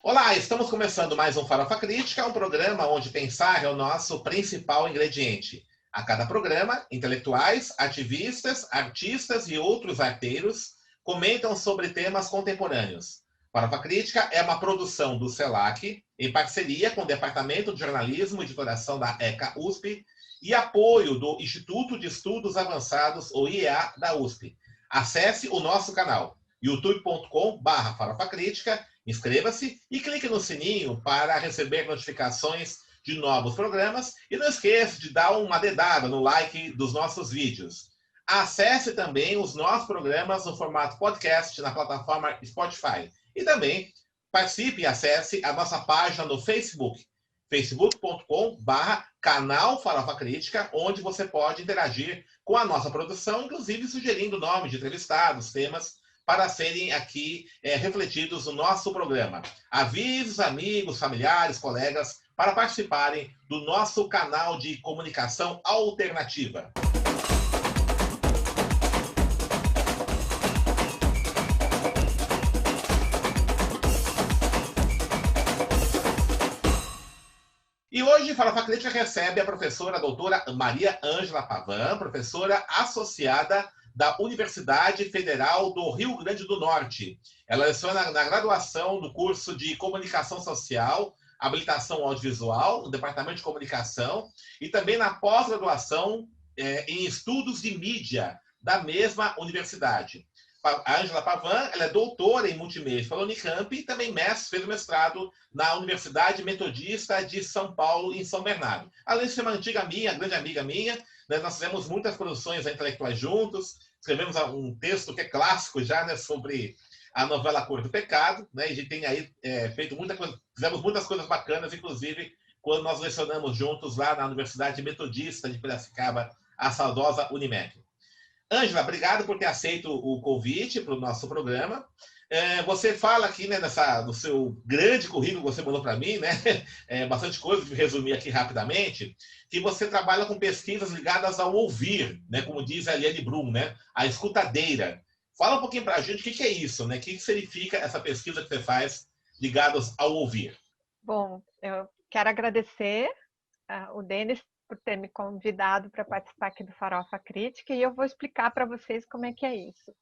Olá, estamos começando mais um Farofa Crítica, um programa onde pensar é o nosso principal ingrediente. A cada programa, intelectuais, ativistas, artistas e outros arteiros comentam sobre temas contemporâneos. Farofa Crítica é uma produção do CELAC, em parceria com o Departamento de Jornalismo e Editoração da ECA USP e apoio do Instituto de Estudos Avançados, ou IEA, da USP. Acesse o nosso canal youtube.com/farofacrítica. Inscreva-se e clique no sininho para receber notificações de novos programas e não esqueça de dar uma dedada no like dos nossos vídeos. Acesse também os nossos programas no formato podcast na plataforma Spotify e também participe e acesse a nossa página no Facebook, facebook.com/canal Farofa Crítica, onde você pode interagir com a nossa produção, inclusive sugerindo nomes de entrevistados, temas para serem aqui refletidos no nosso programa. Avise os amigos, familiares, colegas para participarem do nosso canal de comunicação alternativa. E hoje, Farofa Crítica recebe a professora doutora Maria Ângela Pavan, professora associada da Universidade Federal do Rio Grande do Norte. Ela leciona na graduação do curso de Comunicação Social, Habilitação Audiovisual, no Departamento de Comunicação, e também na pós-graduação em Estudos de Mídia, da mesma universidade. A Ângela Pavan, ela é doutora em multimídia pela Unicamp e também fez o mestrado na Universidade Metodista de São Paulo, em São Bernardo. Além de ser uma antiga minha, grande amiga minha, né, nós fizemos muitas produções intelectuais juntos, escrevemos um texto que é clássico já, né, sobre a novela Cor do Pecado, né, e a gente tem aí feito muita coisa, fizemos muitas coisas bacanas, inclusive quando nós lecionamos juntos lá na Universidade Metodista de Piracicaba, a saudosa Unimed. Ângela, obrigado por ter aceito o convite para o nosso programa. Você fala aqui, né, no seu grande currículo que você mandou para mim, né, bastante coisa, vou resumir aqui rapidamente, que você trabalha com pesquisas ligadas ao ouvir, né, como diz a Eliane Brum, né, a escutadeira. Fala um pouquinho para a gente o que é isso, né, o que significa essa pesquisa que você faz ligadas ao ouvir. Bom, eu quero agradecer o Denis por ter me convidado para participar aqui do Farofa Crítica e eu vou explicar para vocês como é que é isso.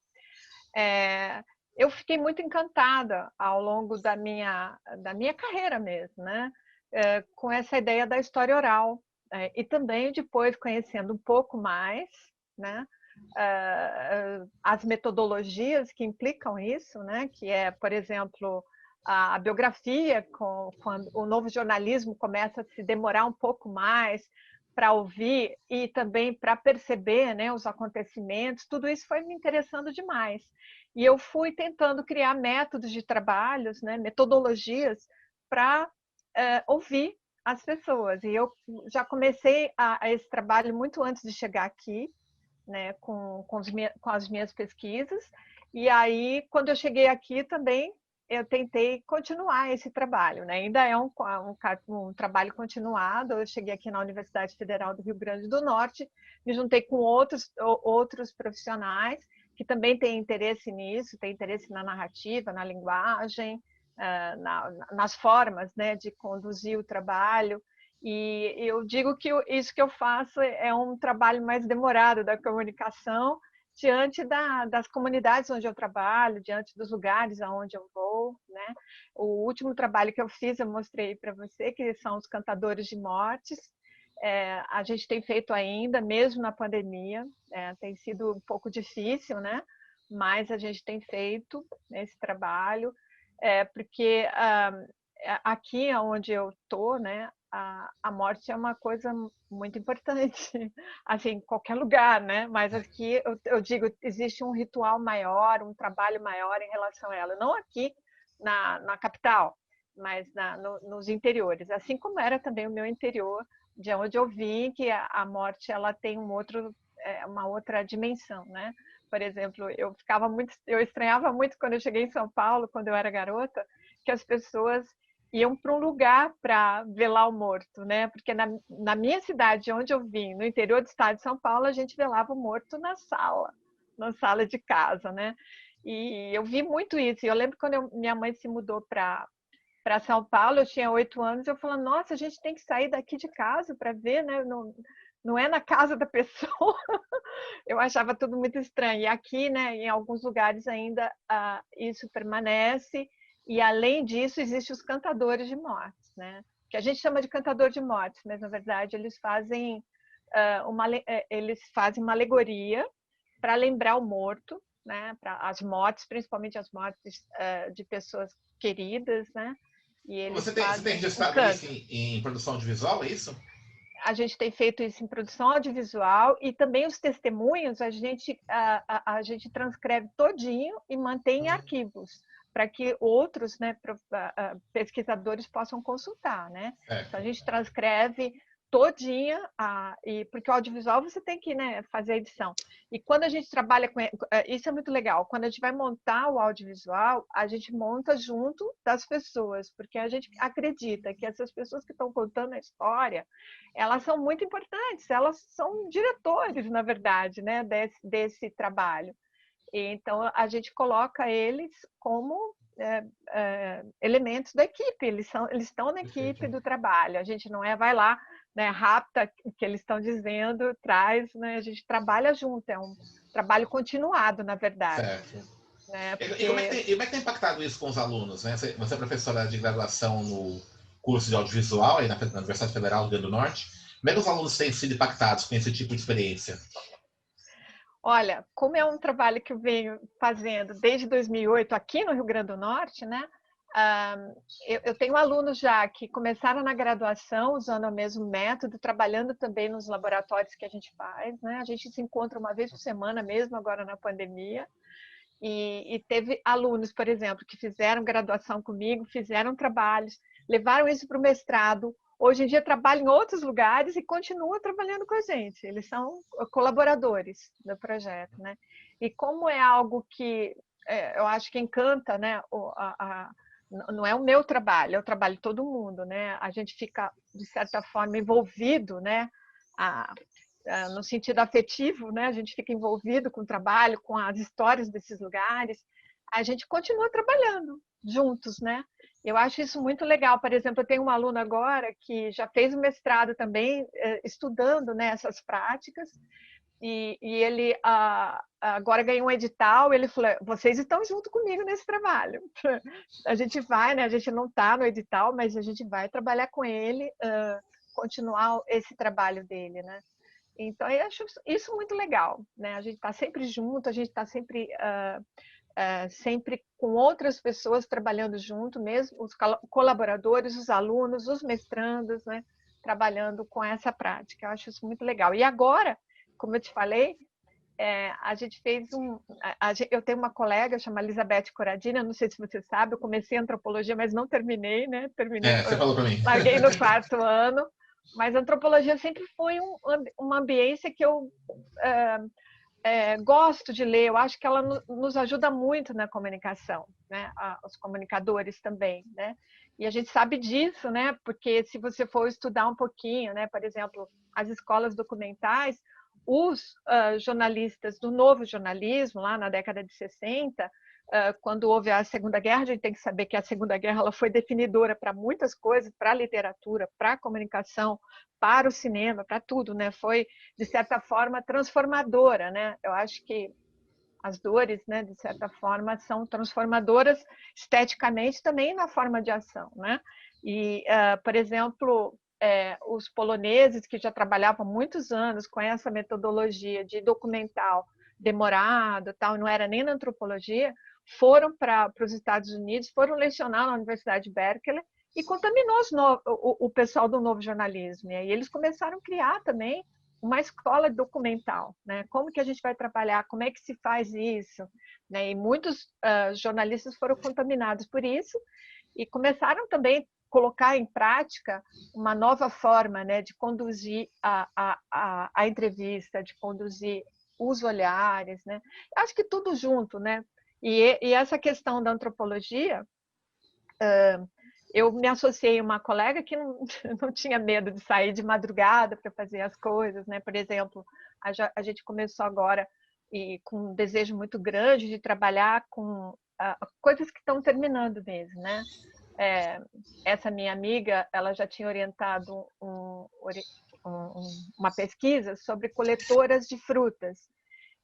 Eu fiquei muito encantada ao longo da minha carreira mesmo, né? Com essa ideia da história oral e também depois conhecendo um pouco mais, né? As metodologias que implicam isso, né? Que é, por exemplo, a biografia, quando o novo jornalismo começa a se demorar um pouco mais para ouvir e também para perceber, né, os acontecimentos, tudo isso foi me interessando demais. E eu fui tentando criar métodos de trabalhos, né, metodologias para ouvir as pessoas. E eu já comecei a esse trabalho muito antes de chegar aqui, né, com as minhas pesquisas. E aí, quando eu cheguei aqui também, eu tentei continuar esse trabalho, né? Ainda é um trabalho continuado. Eu cheguei aqui na Universidade Federal do Rio Grande do Norte, me juntei com outros profissionais que também têm interesse nisso, têm interesse na narrativa, na linguagem, nas formas, né, de conduzir o trabalho. E eu digo que isso que eu faço é um trabalho mais demorado da comunicação, diante das comunidades onde eu trabalho, diante dos lugares aonde eu vou, né? O último trabalho que eu fiz, eu mostrei para você, que são os cantadores de mortes. A gente tem feito ainda, mesmo na pandemia, tem sido um pouco difícil, né? Mas a gente tem feito esse trabalho, porque aqui onde eu estou, né? A morte é uma coisa muito importante, assim, em qualquer lugar, né? Mas aqui eu digo, existe um ritual maior, um trabalho maior em relação a ela. Não aqui na capital, mas nos interiores. Assim como era também o meu interior, de onde eu vim, que a morte ela tem uma outra dimensão, né? Por exemplo, eu estranhava muito quando eu cheguei em São Paulo, quando eu era garota, que as pessoas iam para um lugar para velar o morto, né? Porque na minha cidade, onde eu vim, no interior do estado de São Paulo, a gente velava o morto na sala de casa, né? E eu vi muito isso. E eu lembro quando minha mãe se mudou para para São Paulo, eu tinha 8 anos, eu falava, nossa, a gente tem que sair daqui de casa para ver, né? Não, não é na casa da pessoa. Eu achava tudo muito estranho. E aqui, né, em alguns lugares ainda isso permanece. E além disso, existem os cantadores de mortes, né? Que a gente chama de cantador de mortes, mas na verdade eles fazem uma alegoria para lembrar o morto, né? Para as mortes, principalmente as mortes de pessoas queridas, né? E eles Você tem fazem um registrado isso canto. em produção audiovisual, é isso? A gente tem feito isso em produção audiovisual e também os testemunhos a gente transcreve todinho e mantém em arquivos para que outros, né, pesquisadores possam consultar, né? Então a gente transcreve todinha porque o audiovisual você tem que, né, fazer a edição. E quando a gente trabalha com isso é muito legal. Quando a gente vai montar o audiovisual, a gente monta junto das pessoas, porque a gente acredita que essas pessoas que estão contando a história elas são muito importantes, elas são diretores, na verdade, né, desse trabalho. E, então, a gente coloca eles como elementos da equipe, eles estão na equipe do trabalho. A gente não vai lá, né, rapta o que eles estão dizendo, traz, né, a gente trabalha junto, é um trabalho continuado, na verdade. Certo. Né, E porque... como é que tem impactado isso com os alunos? Né? Você é professora de graduação no curso de audiovisual aí na Universidade Federal do Rio Grande do Norte. Como é que os alunos têm sido impactados com esse tipo de experiência? Olha, como é um trabalho que eu venho fazendo desde 2008 aqui no Rio Grande do Norte, né? Eu tenho alunos já que começaram na graduação usando o mesmo método, trabalhando também nos laboratórios que a gente faz, né? A gente se encontra uma vez por semana mesmo agora na pandemia. E teve alunos, por exemplo, que fizeram graduação comigo, fizeram trabalhos, levaram isso para o mestrado. Hoje em dia trabalham em outros lugares e continuam trabalhando com a gente. Eles são colaboradores do projeto, né? E como é algo que eu acho que encanta, né? Não é o meu trabalho, é o trabalho de todo mundo, né? A gente fica de certa forma envolvido, né? No sentido afetivo, né? A gente fica envolvido com o trabalho, com as histórias desses lugares. A gente continua trabalhando juntos, né? Eu acho isso muito legal. Por exemplo, eu tenho uma aluna agora que já fez o mestrado também, estudando, né, essas práticas, e ele agora ganhou um edital. Ele falou: vocês estão junto comigo nesse trabalho. A gente vai, né? A gente não está no edital, mas a gente vai trabalhar com ele, continuar esse trabalho dele, né? Então, eu acho isso muito legal, né? A gente está sempre junto, a gente está sempre, sempre com outras pessoas trabalhando junto, mesmo os colaboradores, os alunos, os mestrandos, né? Trabalhando com essa prática. Eu acho isso muito legal. E agora, como eu te falei, a gente fez eu tenho uma colega chamada Elizabeth Coradina, não sei se você sabe, eu comecei antropologia, mas não terminei, né? Você falou para mim. Larguei no 4º ano. Mas a antropologia sempre foi uma ambiência que eu gosto de ler. Eu acho que ela nos ajuda muito na comunicação, né? Os comunicadores também, né? E a gente sabe disso, né? Porque se você for estudar um pouquinho, né? Por exemplo, as escolas documentais, os jornalistas do novo jornalismo, lá na década de 60, quando houve a Segunda Guerra, a gente tem que saber que a Segunda Guerra ela foi definidora para muitas coisas, para a literatura, para a comunicação, para o cinema, para tudo, né? Foi, de certa forma, transformadora, né? Eu acho que as dores, né, de certa forma, são transformadoras esteticamente também na forma de ação, né? E, por exemplo, os poloneses que já trabalhavam muitos anos com essa metodologia de documental demorado, tal, não era nem na antropologia, foram para os Estados Unidos, foram lecionar na Universidade de Berkeley e contaminou o pessoal do novo jornalismo. E aí eles começaram a criar também uma escola documental, né? Como que a gente vai trabalhar, como é que se faz isso, né? E muitos jornalistas foram contaminados por isso e começaram também a colocar em prática uma nova forma, né, de conduzir a entrevista, de conduzir os olhares, né? Acho que tudo junto, né? E essa questão da antropologia, eu me associei a uma colega que não tinha medo de sair de madrugada para fazer as coisas, né? Por exemplo, a gente começou agora e com um desejo muito grande de trabalhar com coisas que estão terminando mesmo, né? essa minha amiga, ela já tinha orientado uma pesquisa sobre coletoras de frutas.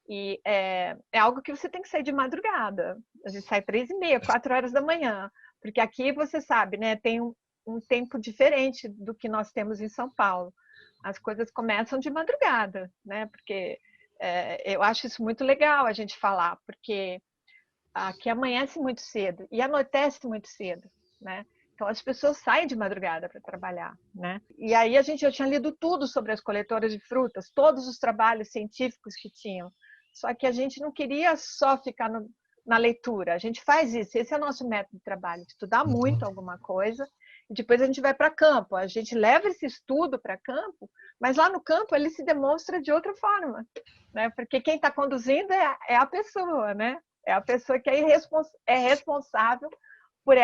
E é algo que você tem que sair de madrugada. A gente sai 3h30, 4 horas da manhã. Porque aqui, você sabe, né, tem um tempo diferente do que nós temos em São Paulo. As coisas começam de madrugada, né? Porque eu acho isso muito legal a gente falar, porque aqui amanhece muito cedo e anoitece muito cedo, né? Então as pessoas saem de madrugada para trabalhar, né? E aí eu tinha lido tudo sobre as coletoras de frutas, todos os trabalhos científicos que tinham. Só que a gente não queria só ficar na leitura. A gente faz isso, esse é o nosso método de trabalho, estudar muito alguma coisa e depois a gente vai para campo. A gente leva esse estudo para campo, mas lá no campo ele se demonstra de outra forma, né? Porque quem está conduzindo é a pessoa, né? É a pessoa que é responsável por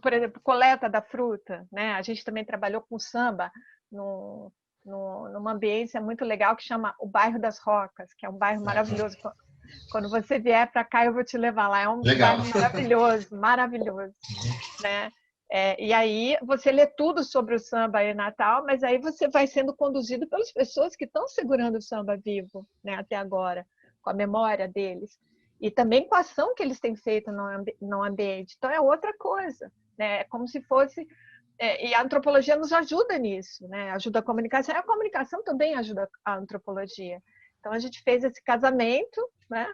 por exemplo, coleta da fruta, né? A gente também trabalhou com samba numa ambiência muito legal que chama o Bairro das Rocas, que é um bairro maravilhoso. Quando você vier para cá, eu vou te levar lá. É um bairro maravilhoso, maravilhoso, né? E aí você lê tudo sobre o samba e Natal, mas aí você vai sendo conduzido pelas pessoas que estão segurando o samba vivo, né, até agora, com a memória deles. E também com a ação que eles têm feito no ambiente. Então é outra coisa, né? É como se fosse... e a antropologia nos ajuda nisso, né? Ajuda a comunicação, e a comunicação também ajuda a antropologia. Então a gente fez esse casamento, né,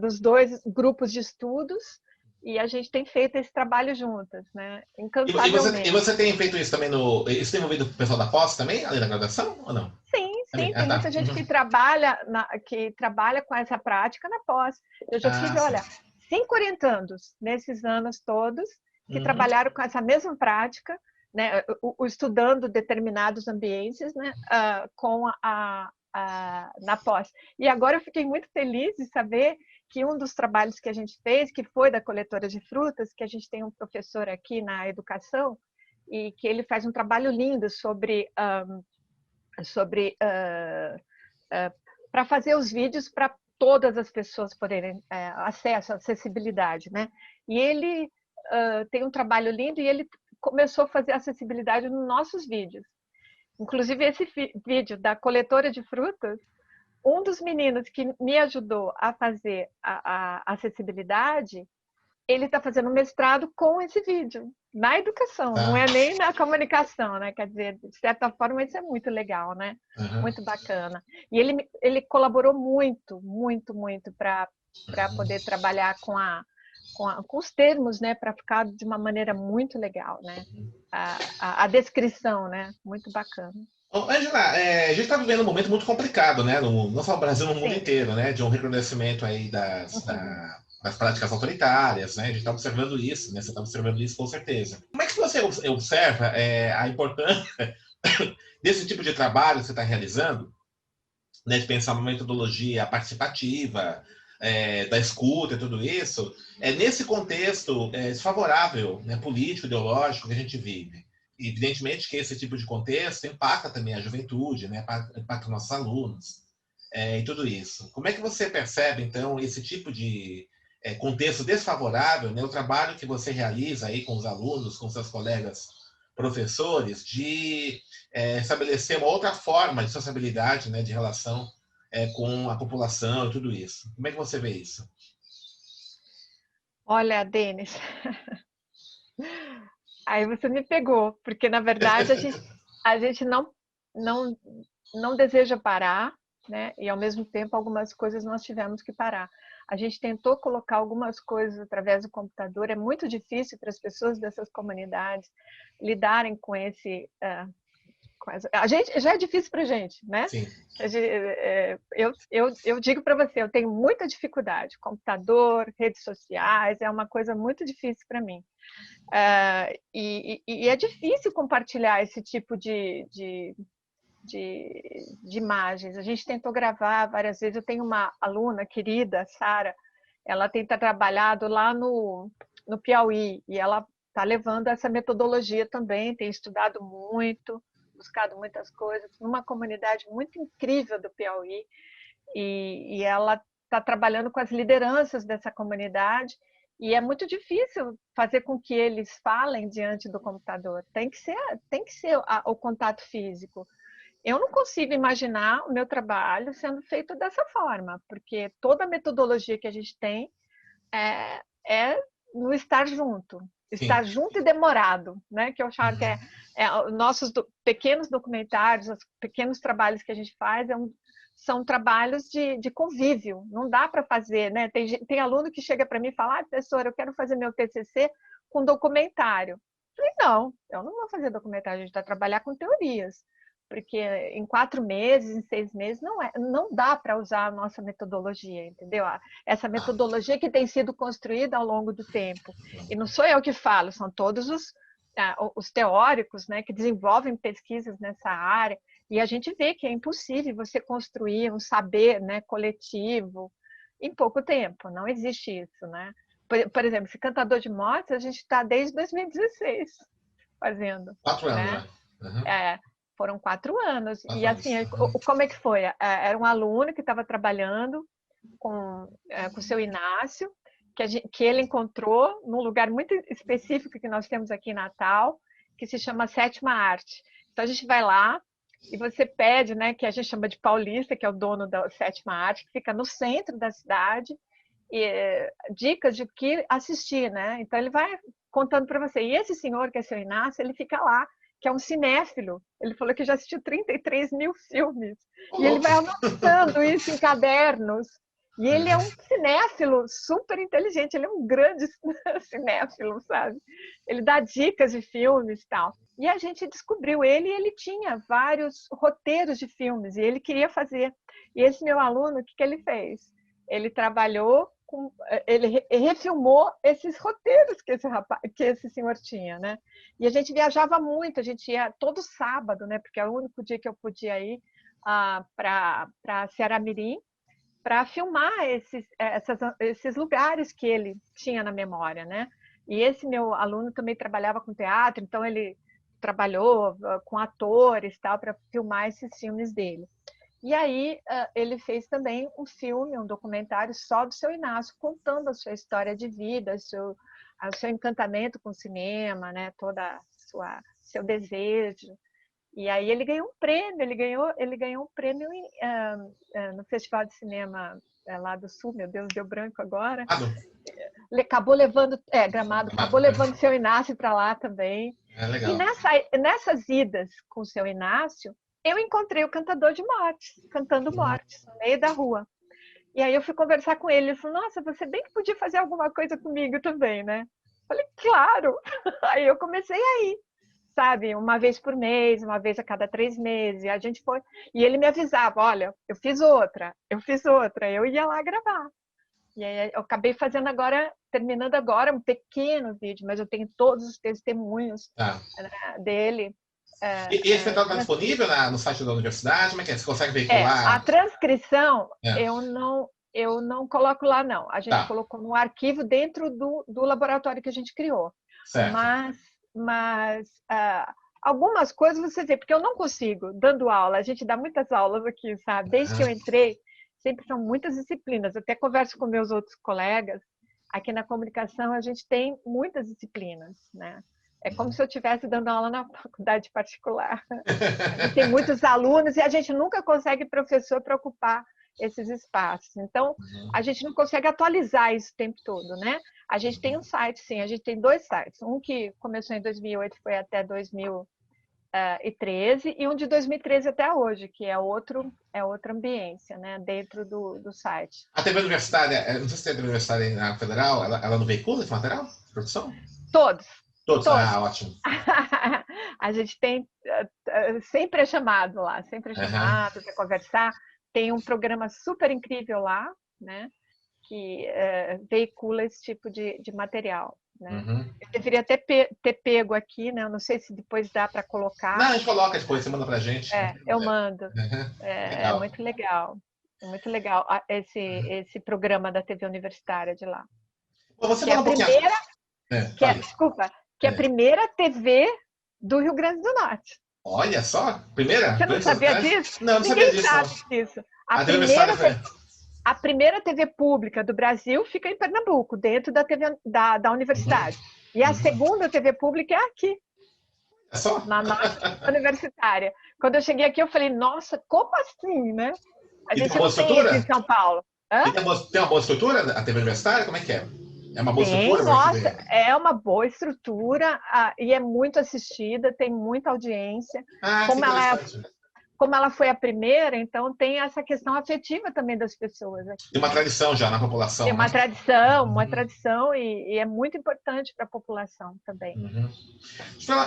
dos dois grupos de estudos, e a gente tem feito esse trabalho juntas, né? Incansavelmente. E você tem feito isso também Isso tem envolvido o pessoal da pós também, além da graduação, ou não? Sim, Também? tem muita gente que trabalha com essa prática na pós. Eu já tive, olha, 5 orientandos nesses anos todos que trabalharam com essa mesma prática, né? Estudando determinados ambientes, né? Na pós. E agora eu fiquei muito feliz de saber que um dos trabalhos que a gente fez, que foi da coletora de frutas, que a gente tem um professor aqui na educação, e que ele faz um trabalho lindo para fazer os vídeos para todas as pessoas poderem acessibilidade, né? E ele tem um trabalho lindo e ele começou a fazer acessibilidade nos nossos vídeos. Inclusive esse vídeo da coletora de frutas, um dos meninos que me ajudou a fazer a acessibilidade, ele está fazendo mestrado com esse vídeo, na educação, não é nem na comunicação, né? Quer dizer, de certa forma, isso é muito legal, né? Muito bacana. E ele colaborou muito, muito, muito para poder trabalhar com os termos, né? Para ficar de uma maneira muito legal, né? A descrição, né? Muito bacana. Angela, a gente está vivendo um momento muito complicado, né? Não só no Brasil, no mundo inteiro, né? De um recrudescimento aí das práticas autoritárias, né? A gente está observando isso, né? Você está observando isso com certeza. Como é que você observa a importância desse tipo de trabalho que você está realizando, né? De pensar uma metodologia participativa, da escuta e tudo isso, nesse contexto desfavorável, né? Político, ideológico que a gente vive? Evidentemente que esse tipo de contexto impacta também a juventude, né? Impacta nossos alunos e tudo isso. Como é que você percebe, então, esse tipo de contexto desfavorável, né? O trabalho que você realiza aí com os alunos, com seus colegas professores, de estabelecer uma outra forma de sociabilidade, né? De relação com a população e tudo isso. Como é que você vê isso? Olha, Denis... Aí você me pegou, porque na verdade a gente não deseja parar, né? E ao mesmo tempo algumas coisas nós tivemos que parar. A gente tentou colocar algumas coisas através do computador. É muito difícil para as pessoas dessas comunidades lidarem com a gente já é difícil para a gente, né? Sim. Eu digo para você, eu tenho muita dificuldade. Computador, redes sociais, é uma coisa muito difícil para mim. E é difícil compartilhar esse tipo de imagens. A gente tentou gravar várias vezes. Eu tenho uma aluna querida, Sara, ela tem trabalhado lá no Piauí e ela está levando essa metodologia também, tem estudado muito, buscado muitas coisas, numa comunidade muito incrível do Piauí, e ela está trabalhando com as lideranças dessa comunidade E é muito difícil fazer com que eles falem diante do computador. Tem que ser o contato físico. Eu não consigo imaginar o meu trabalho sendo feito dessa forma, porque toda a metodologia que a gente tem é no estar junto. Estar junto e demorado, né? Que eu chamo que os nossos pequenos documentários, os pequenos trabalhos que a gente faz, são trabalhos de convívio. Não dá para fazer, né? Tem aluno que chega para mim e fala: professora, eu quero fazer meu TCC com documentário. Eu falei: não, eu não vou fazer documentário, a gente vai trabalhar com teorias. Porque em 4 meses, em 6 meses, não dá para usar a nossa metodologia, entendeu? Essa metodologia que tem sido construída ao longo do tempo. E não sou eu que falo, são todos os teóricos, né, que desenvolvem pesquisas nessa área, e a gente vê que é impossível você construir um saber, né, coletivo em pouco tempo, não existe isso, né? Por exemplo, esse Cantador de Mortes, a gente está desde 2016 fazendo. 4 anos, né? Uhum. Foram 4 anos. E assim, como é que foi? Era um aluno que estava trabalhando com o seu Inácio, que ele encontrou num lugar muito específico que nós temos aqui em Natal, que se chama Sétima Arte. Então a gente vai lá e você pede, né, que a gente chama de Paulista, que é o dono da Sétima Arte, que fica no centro da cidade, dicas de o que assistir, né? Então ele vai contando para você. E esse senhor, que é seu Inácio, ele fica lá, que é um cinéfilo. Ele falou que já assistiu 33 mil filmes. E ele vai anotando isso em cadernos. E ele é um cinéfilo super inteligente. Ele é um grande cinéfilo, sabe? Ele dá dicas de filmes e tal. E a gente descobriu ele, e ele tinha vários roteiros de filmes, e ele queria fazer. E esse meu aluno, o que ele fez? Ele trabalhou ele refilmou esses roteiros que esse senhor tinha, né? E a gente viajava muito, a gente ia todo sábado, né? Porque é o único dia que eu podia ir para Ceará-Mirim para filmar esses lugares que ele tinha na memória, né? E esse meu aluno também trabalhava com teatro, então ele trabalhou com atores, tal, para filmar esses filmes dele. E aí ele fez também um filme, um documentário só do seu Inácio, contando a sua história de vida, o seu encantamento com o cinema, né? Toda seu desejo. E aí ele ganhou um prêmio, ele ganhou um prêmio no Festival de Cinema lá do Sul, meu Deus, deu branco agora. Ele acabou levando, Gramado, acabou levando o seu Inácio para lá também. Legal. E nessas idas com o seu Inácio, eu encontrei o Cantador de Mortes, cantando mortes, no meio da rua. E aí eu fui conversar com ele, ele falou: nossa, você bem que podia fazer alguma coisa comigo também, né? Falei: claro! Aí eu comecei a ir, sabe? Uma vez por mês, uma vez a cada 3 meses, e a gente foi... E ele me avisava: olha, eu fiz outra, eu ia lá gravar. E aí eu acabei terminando agora um pequeno vídeo, mas eu tenho todos os testemunhos dele. E esse espetáculo está disponível no site da universidade? Como é que é? Você consegue veicular? A transcrição eu não coloco lá, não. A gente colocou no arquivo dentro do laboratório que a gente criou. Certo. Mas algumas coisas você vê, porque eu não consigo, dando aula, a gente dá muitas aulas aqui, sabe? Desde que eu entrei, sempre são muitas disciplinas. Eu até converso com meus outros colegas. Aqui na comunicação a gente tem muitas disciplinas, né? É como se eu estivesse dando aula na faculdade particular. Tem muitos alunos e a gente nunca consegue professor para ocupar esses espaços. Então, a gente não consegue atualizar isso o tempo todo, né? A gente tem um site, sim, a gente tem 2 sites. Um que começou em 2008 foi até 2013 e um de 2013 até hoje, que é outra ambiência, né? Dentro do site. A TV universitária, não sei se tem a TV universitária na Federal, ela não veicula esse material de produção? Todos. Ótimo. A gente tem, sempre é chamado lá, para conversar. Tem um programa super incrível lá, né, que veicula esse tipo de material. Né? Eu deveria ter pego aqui, né? Eu não sei se depois dá para colocar. Não, a gente coloca depois, você manda para a gente. Eu mando. É muito legal. É muito legal esse programa da TV universitária de lá. Você que é a primeira... Desculpa. Que é a primeira TV do Rio Grande do Norte. Olha só, primeira? Você não sabia disso? Não sabia disso. Ninguém sabe disso. A primeira TV pública do Brasil fica em Pernambuco, dentro da TV da universidade. E a segunda TV pública é aqui, É só? na nossa universitária. Quando eu cheguei aqui, eu falei, nossa, como assim, né? A E tem gente uma boa não tem isso em estrutura? São Paulo. Hã? E tem uma boa estrutura a TV universitária? Como é que é? É uma boa Tem, estrutura para nossa, receber? é uma boa estrutura e é muito assistida, tem muita audiência. Ah, que Como ela, interessante. como ela foi a primeira, então tem essa questão afetiva também das pessoas aqui, Tem uma né? tradição já na Tem população, né? uma Uhum, tradição e é muito importante para a população também. uhum.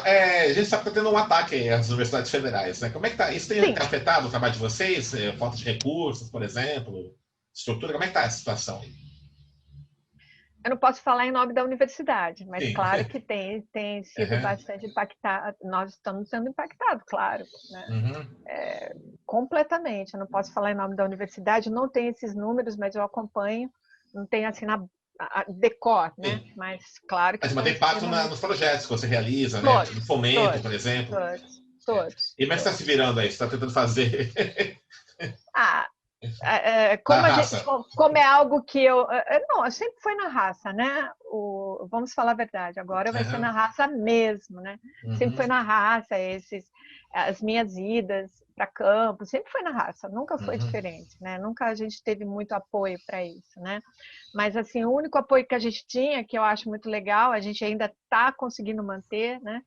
A gente sabe que está tendo um ataque às universidades federais, né? Como é que tá? Isso tem Sim, afetado o trabalho de vocês? Falta de recursos, por exemplo? Estrutura? Como é que está a situação aí? eu não posso falar em nome da universidade, mas Sim. claro que tem sido Uhum, bastante impactado, nós estamos sendo impactados, claro, né? uhum. Completamente. Eu não posso falar em nome da universidade, não tenho esses números, mas eu acompanho, não tenho assim na decor, né? Sim. Mas claro que Mas está tem impacto extremamente. nos projetos que você realiza, né? Todos, De fomento, por todos, exemplo. todos, É. todos, E como é que você está se todos. virando aí? Você está tentando fazer Ah, na como, raça? como é algo que eu. Não, sempre foi na raça, né? Vamos falar a verdade, agora vai ser Uhum, na raça mesmo, né? Sempre foi uhum, na raça, as minhas idas para campo, sempre foi na raça, nunca foi uhum. diferente, né? Nunca a gente teve muito apoio para isso, né? Mas, assim, o único apoio que a gente tinha, que eu acho muito legal, a gente ainda está conseguindo manter, né?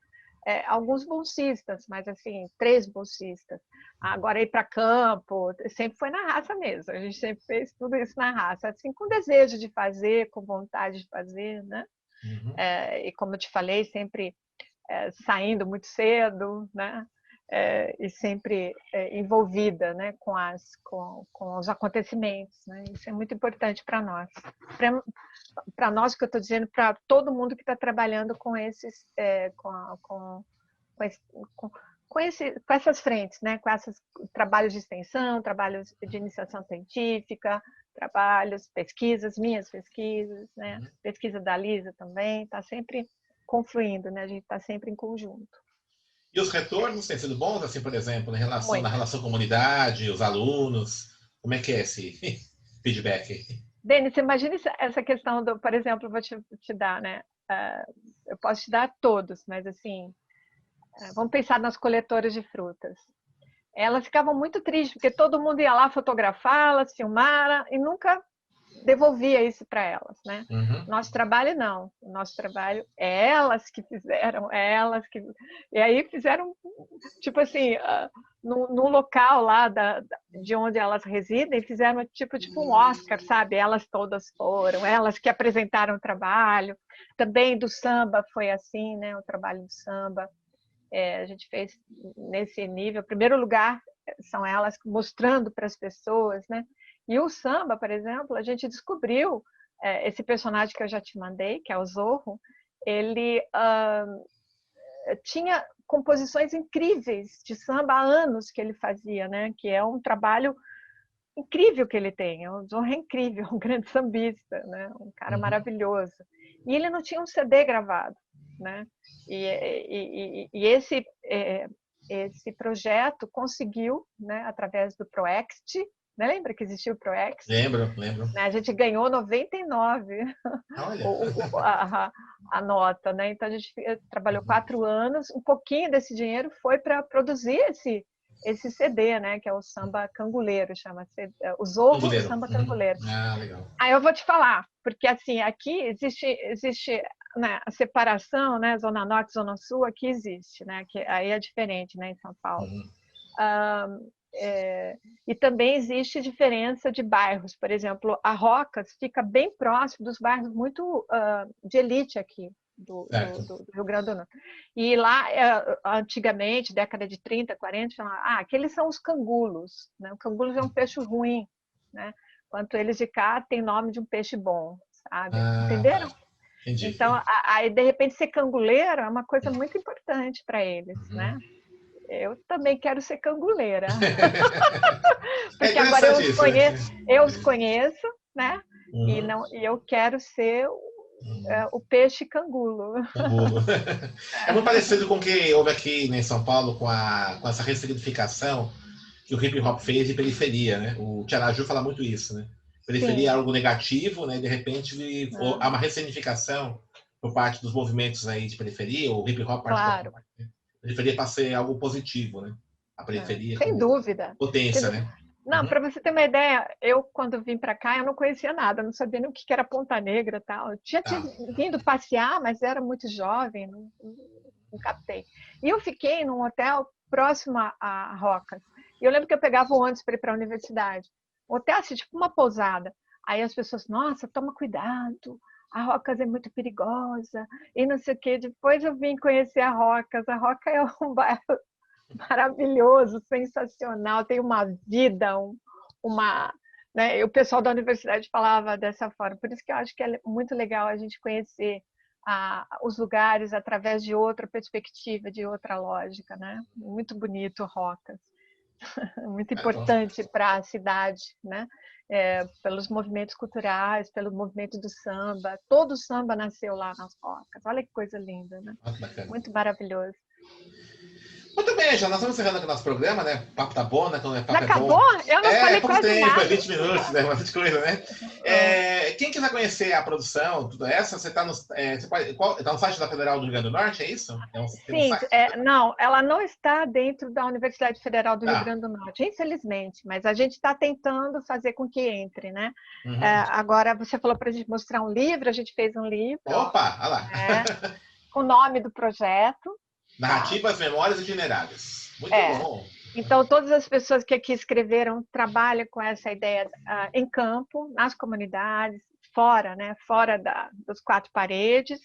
Alguns bolsistas, mas assim, 3 bolsistas. Agora ir para campo, sempre foi na raça mesmo. A gente sempre fez tudo isso na raça, assim, com desejo de fazer, com vontade de fazer, né? Uhum. E como eu te falei, sempre saindo muito cedo, né? E sempre envolvida, né? Com os acontecimentos, né? Isso é muito importante para nós. Para nós, que eu estou dizendo, para todo mundo que está trabalhando com esses, com, esse, com, com essas frentes, né? Com esses trabalhos de extensão, trabalhos de iniciação científica, trabalhos, pesquisas, minhas pesquisas, né? Pesquisa da Lisa também, está sempre confluindo, né? A gente está sempre em conjunto. E os retornos têm sido bons, assim, por exemplo, na Muito. relação comunidade, os alunos? Como é que é esse feedback? Denis, você imagina essa questão do, por exemplo, vou te dar, né? Eu posso te dar todos, mas assim, vamos pensar nas coletoras de frutas. Elas ficavam muito tristes, porque todo mundo ia lá fotografá-las, filmar, e nunca devolvia isso para elas, né? Uhum. Nosso trabalho não, o nosso trabalho é elas que fizeram, e aí fizeram, tipo assim, no local lá de onde elas residem, fizeram tipo um Oscar, sabe? Elas todas foram, elas que apresentaram o trabalho, também do samba foi assim, né? O trabalho do samba, a gente fez nesse nível, em primeiro lugar, são elas mostrando para as pessoas, né? E o samba, por exemplo, a gente descobriu esse personagem que eu já te mandei, que é o Zorro, ele tinha composições incríveis de samba há anos que ele fazia, né? Que é um trabalho incrível que ele tem. O Zorro é incrível, um grande sambista, né? Um cara Uhum. maravilhoso. E ele não tinha um CD gravado, né? E esse projeto conseguiu, né? Através do Proext, né? Lembra que existia o Proext? Lembro, lembro. A gente ganhou 99 Olha. a nota, né? Então a gente trabalhou 4 anos, um pouquinho desse dinheiro foi para produzir esse CD, né? Que é o samba canguleiro, chama-se o Zorro do Anguleiro. Samba Uhum. Canguleiro. Ah, legal. Aí eu vou te falar, porque assim, aqui existe né, a separação, né? Zona Norte, Zona Sul, aqui existe, né? Que aí é diferente, né? Em São Paulo. Uhum. E também existe diferença de bairros. Por exemplo, a Rocas fica bem próximo dos bairros muito de elite aqui Certo. do Rio Grande do Norte. E lá, antigamente, década de 30, 40, falavam, aqueles são os cangulos. Né? O cangulo é um peixe ruim, né? Enquanto eles de cá têm nome de um peixe bom, sabe? Ah, tá. Entenderam? Entendi. Então, aí, de repente, ser canguleiro é uma coisa muito importante para eles, Uhum. né? Eu também quero ser canguleira. É Porque agora interessante isso, né? eu os conheço, né? Uhum. E eu quero ser o peixe cangulo. Angulo. É muito parecido com o que houve aqui em São Paulo com essa ressignificação que o hip hop fez de periferia, né? O Tiaraju fala muito isso, né? periferia é Sim. algo negativo, né? De repente há uma ressignificação por parte dos movimentos aí de periferia, o hip hop Claro. particularmente, né? Periferia para ser algo positivo, né? A periferia Sem como dúvida. potência, né? Não, para você ter uma ideia, eu quando vim para cá, eu não conhecia nada, não sabia nem o que era Ponta Negra e tal. Eu tinha Ah, vindo passear, mas era muito jovem, não captei. E eu fiquei num hotel próximo a Rocas. E eu lembro que eu pegava o ônibus para ir para a universidade. Um hotel assim, tipo uma pousada. Aí as pessoas, nossa, toma cuidado, a Rocas é muito perigosa, e não sei o quê. Depois eu vim conhecer a Rocas. A Roca é um bairro maravilhoso, sensacional, tem uma vida, uma, né? E o pessoal da universidade falava dessa forma. Por isso que eu acho que é muito legal a gente conhecer os lugares através de outra perspectiva, de outra lógica, né? Muito bonito, Rocas. Muito então, importante para a cidade, né? Pelos movimentos culturais, pelo movimento do samba. Todo o samba nasceu lá nas Rocas. Olha que coisa linda, né? muito bacana. Muito maravilhoso. Muito bem, já nós estamos encerrando aqui o nosso programa, né? O papo tá bom, né? Quando o Já papo é bom. acabou? Eu não É falei pouco quase tempo, é nada. 20 minutos, né? Bastante coisa, né? Quem quiser conhecer a produção, tudo essa, você está no, tá no site da Federal do Rio Grande do Norte, é isso? Tem um Sim, site? não, ela não está dentro da Universidade Federal do Rio Tá. Grande do Norte, infelizmente, mas a gente está tentando fazer com que entre, né? Uhum. Agora, você falou para a gente mostrar um livro, a gente fez um livro, ó, Opa, olha lá. com o nome do projeto, tá? Narrativas, memórias itinerárias. Muito É. bom. Então, todas as pessoas que aqui escreveram trabalham com essa ideia em campo, nas comunidades, fora, né? Fora das quatro paredes.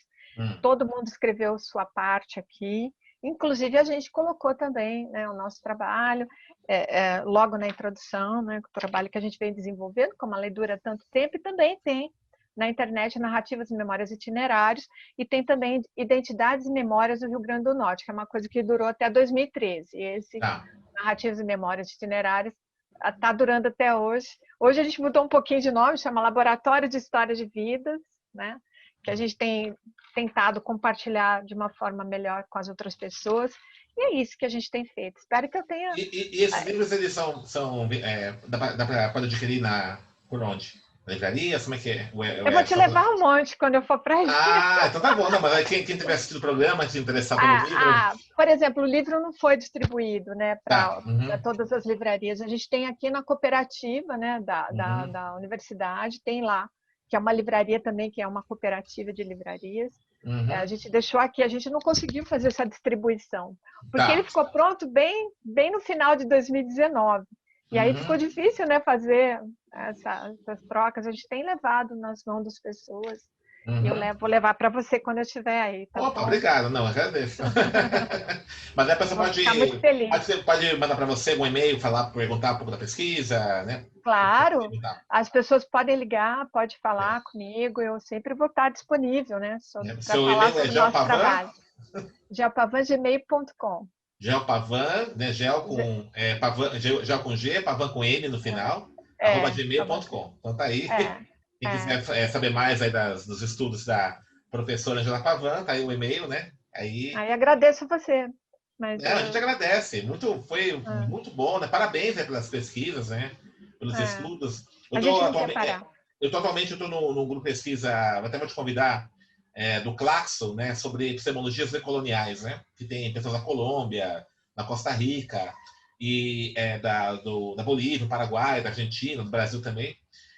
Todo mundo escreveu sua parte aqui. Inclusive, a gente colocou também, né, o nosso trabalho, logo na introdução, né, o trabalho que a gente vem desenvolvendo, como a lei dura tanto tempo, e também tem na internet narrativas e memórias itinerários, e tem também identidades e memórias do Rio Grande do Norte, que é uma coisa que durou até 2013. E esse Tá. narrativas e memórias itinerárias está durando até hoje. Hoje a gente mudou um pouquinho de nome, chama Laboratório de História de Vidas, né? Que a gente tem tentado compartilhar de uma forma melhor com as outras pessoas. E é isso que a gente tem feito. Espero que eu tenha. E esses livros, eles dá para adquirir por onde? Na livraria? Como é que é? Eu vou te levar um monte quando eu for para aí. Ah, então tá bom. Não, mas aí quem tiver assistido o programa, se interessar pelo livro, Por exemplo, o livro não foi distribuído, né, tá. para Uhum. todas as livrarias. A gente tem aqui na cooperativa, né, Uhum. da universidade, tem lá, que é uma livraria também, que é uma cooperativa de livrarias. A Uhum. gente deixou aqui, a gente não conseguiu fazer essa distribuição, porque ele Tá. ficou pronto bem no final de 2019. E aí ficou Uhum. difícil, né, fazer essas trocas. A gente tem levado nas mãos das pessoas. E Uhum. vou levar para você quando eu estiver aí, tá Opa, bom? obrigado. Não, agradeço. Mas aí a pessoa Vou ficar muito feliz. pode mandar para você um e-mail, perguntar um pouco da pesquisa, né? Claro, as pessoas podem ligar, pode É. falar comigo, eu sempre vou estar disponível, né, para Seu falar e-mail é sobre o nosso geopavan, trabalho. geopavangmail.com. geopavan, né? Gel com G, pavan com N no final, Pavan. @gmail.com. Então tá aí. É, Quem é. quiser saber mais aí dos estudos da professora Angela Pavan, tá aí o e-mail, né? Aí Aí agradeço você, mas a gente agradece. Foi ah, muito bom, né? Parabéns, né, pelas pesquisas, né? Pelos é. estudos. A gente não quer parar. Atualmente eu tô no grupo de pesquisa, até vou te convidar, do Claxo, né? Sobre epistemologias decoloniais, né? Que tem pessoas da Colômbia, da Costa Rica, e da Bolívia, do Paraguai, da Argentina, do Brasil também.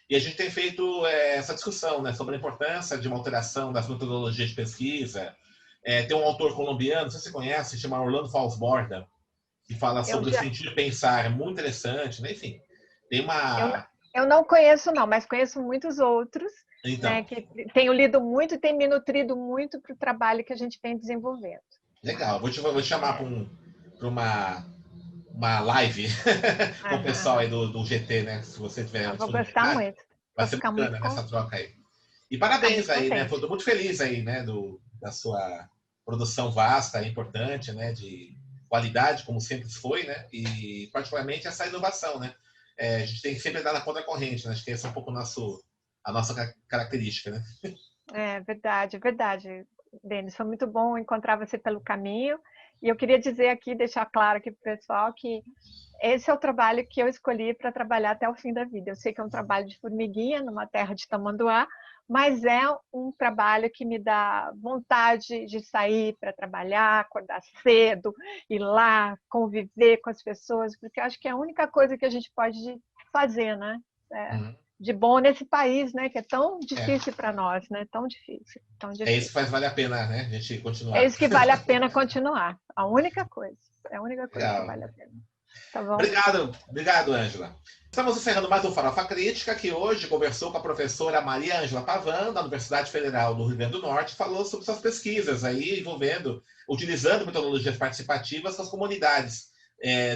E a gente tem feito essa discussão, né, sobre a importância de uma alteração das metodologias de pesquisa. Tem um autor colombiano, não sei se você conhece, chama Orlando Fals Borda, que fala Eu sobre o já, sentir pensar, é muito interessante, né? Enfim, tem eu, uma. eu não conheço não, mas conheço muitos outros, né, Então, que tenho lido muito e tem me nutrido muito para o trabalho que a gente vem desenvolvendo. legal. Vou te chamar É. para uma live com o pessoal aí Aham. do GT, né? Se você tiver Eu vou gostar disponibilidade, muito. vai Vou ser ficar muito, bacana essa troca aí. E vou ficar parabéns muito aí, né? contente. Estou muito feliz aí, né? Da sua produção vasta, importante, né? De qualidade, como sempre foi, né? E particularmente essa inovação, né? A gente tem que sempre dar na contracorrente, né? Acho que essa é um pouco a nossa característica, né? É verdade, é verdade. Denis. Foi muito bom encontrar você pelo caminho. E eu queria dizer aqui, deixar claro aqui para o pessoal que esse é o trabalho que eu escolhi para trabalhar até o fim da vida. Eu sei que é um trabalho de formiguinha numa terra de tamanduá, mas é um trabalho que me dá vontade de sair para trabalhar, acordar cedo, ir lá, conviver com as pessoas, porque acho que é a única coisa que a gente pode fazer, né? De bom nesse país, né? Que é tão difícil para nós, né? Tão difícil, tão É difícil. isso que faz valer a pena, né? A gente É continuar. isso que vale a pena continuar. A única coisa. É a única coisa que Legal. vale a pena. Tá bom? Obrigado, Ângela. Estamos encerrando mais um Farofa Crítica, que hoje conversou com a professora Maria Ângela Pavan, da Universidade Federal do Rio Grande do Norte, falou sobre suas pesquisas aí utilizando metodologias participativas nas comunidades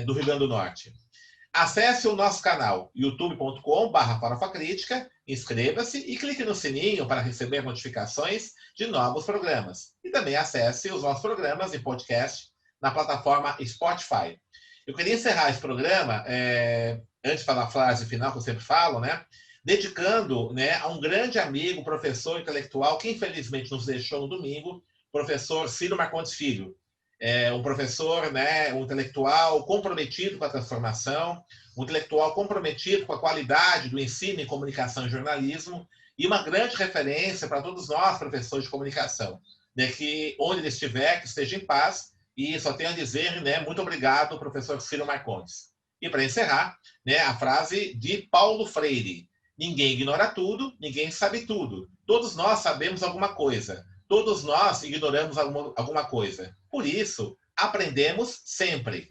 do Rio Grande do Norte. Acesse o nosso canal youtube.com/farofacrítica, inscreva-se e clique no sininho para receber notificações de novos programas. E também acesse os nossos programas em podcast na plataforma Spotify. Eu queria encerrar esse programa, antes de falar a frase final que eu sempre falo, né? Dedicando, né, a um grande amigo, professor intelectual, que infelizmente nos deixou no domingo, professor Ciro Marcondes Filho. Um professor, né, um intelectual comprometido com a transformação, um intelectual comprometido com a qualidade do ensino em comunicação e jornalismo, e uma grande referência para todos nós, professores de comunicação, né, que onde ele estiver, que esteja em paz. E só tenho a dizer, né, muito obrigado, professor Ciro Marcondes. E para encerrar, né, a frase de Paulo Freire: ninguém ignora tudo, ninguém sabe tudo. Todos nós sabemos alguma coisa. Todos nós ignoramos alguma coisa. Por isso, aprendemos sempre.